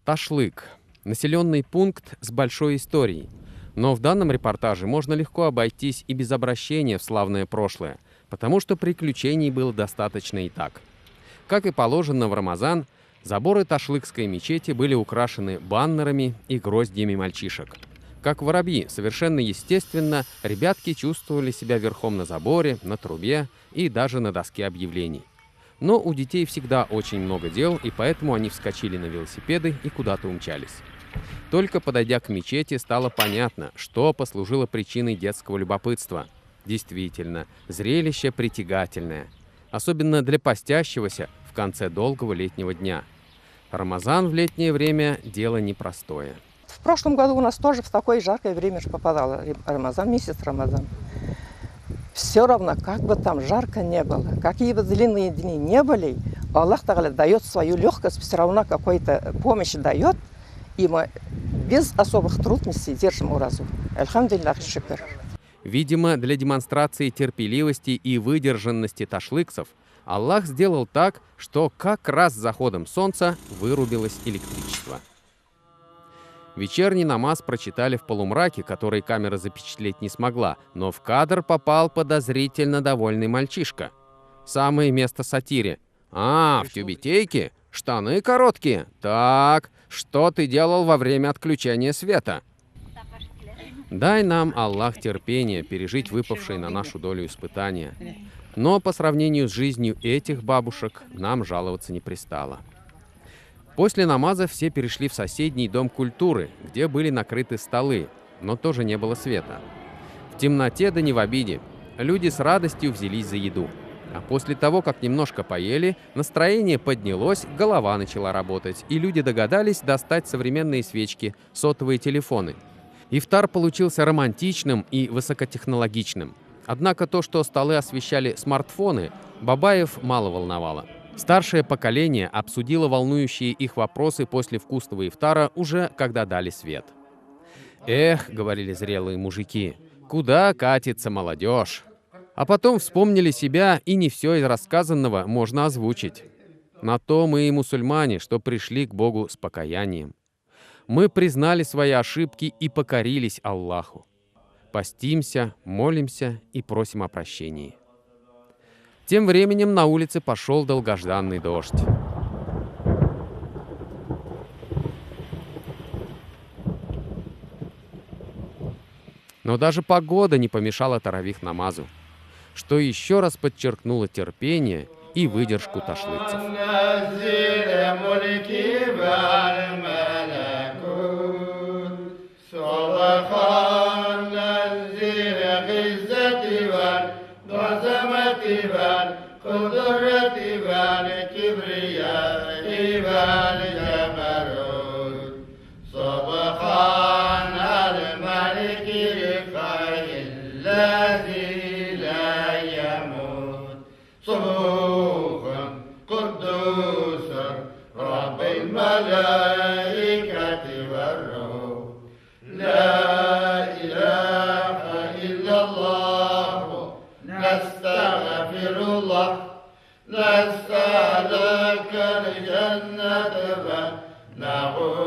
Ташлык. Населенный пункт с большой историей. Но в данном репортаже можно легко обойтись и без обращения в славное прошлое, потому что приключений было достаточно и так. Как и положено в Рамазан, заборы Ташлыкской мечети были украшены баннерами и гроздьями мальчишек. Как воробьи, совершенно естественно, ребятки чувствовали себя верхом на заборе, на трубе и даже на доске объявлений. Но у детей всегда очень много дел, и поэтому они вскочили на велосипеды и куда-то умчались. Только подойдя к мечети, стало понятно, что послужило причиной детского любопытства. Действительно, зрелище притягательное. Особенно для постящегося в конце долгого летнего дня. Рамазан в летнее время – дело непростое. В прошлом году у нас тоже в такое жаркое время же попадало Рамазан, месяц Рамазан. Все равно, как бы там жарко не было, какие бы длинные дни не были, Аллах Тааля дает свою легкость, все равно какую-то помощь дает, и мы без особых трудностей держим уразу. Альхамдулиллах, шукр. Видимо, для демонстрации терпеливости и выдержанности ташлыкцев Аллах сделал так, что как раз с заходом солнца вырубилось электричество. Вечерний намаз прочитали в полумраке, который камера запечатлеть не смогла, но в кадр попал подозрительно довольный мальчишка. Самое место сатире. «А, в тюбетейке? Штаны короткие? Так, что ты делал во время отключения света?» Дай нам, Аллах, терпение пережить выпавшие на нашу долю испытания. Но по сравнению с жизнью этих бабушек нам жаловаться не пристало. После намаза все перешли в соседний дом культуры, где были накрыты столы, но тоже не было света. В темноте да не в обиде. Люди с радостью взялись за еду. А после того, как немножко поели, настроение поднялось, голова начала работать, и люди догадались достать современные свечки, сотовые телефоны. Ифтар получился романтичным и высокотехнологичным. Однако то, что столы освещали смартфоны, бабаев мало волновало. Старшее поколение обсудило волнующие их вопросы после вкусного ифтара уже когда дали свет. «Эх», — говорили зрелые мужики, — «куда катится молодежь?» А потом вспомнили себя, и не все из рассказанного можно озвучить. На то мы и мусульмане, что пришли к Богу с покаянием. Мы признали свои ошибки и покорились Аллаху. Постимся, молимся и просим о прощении. Тем временем на улице пошел долгожданный дождь. Но даже погода не помешала таравих намазу, что еще раз подчеркнуло терпение и выдержку ташлыцев. نسألك الجنة فنعوذ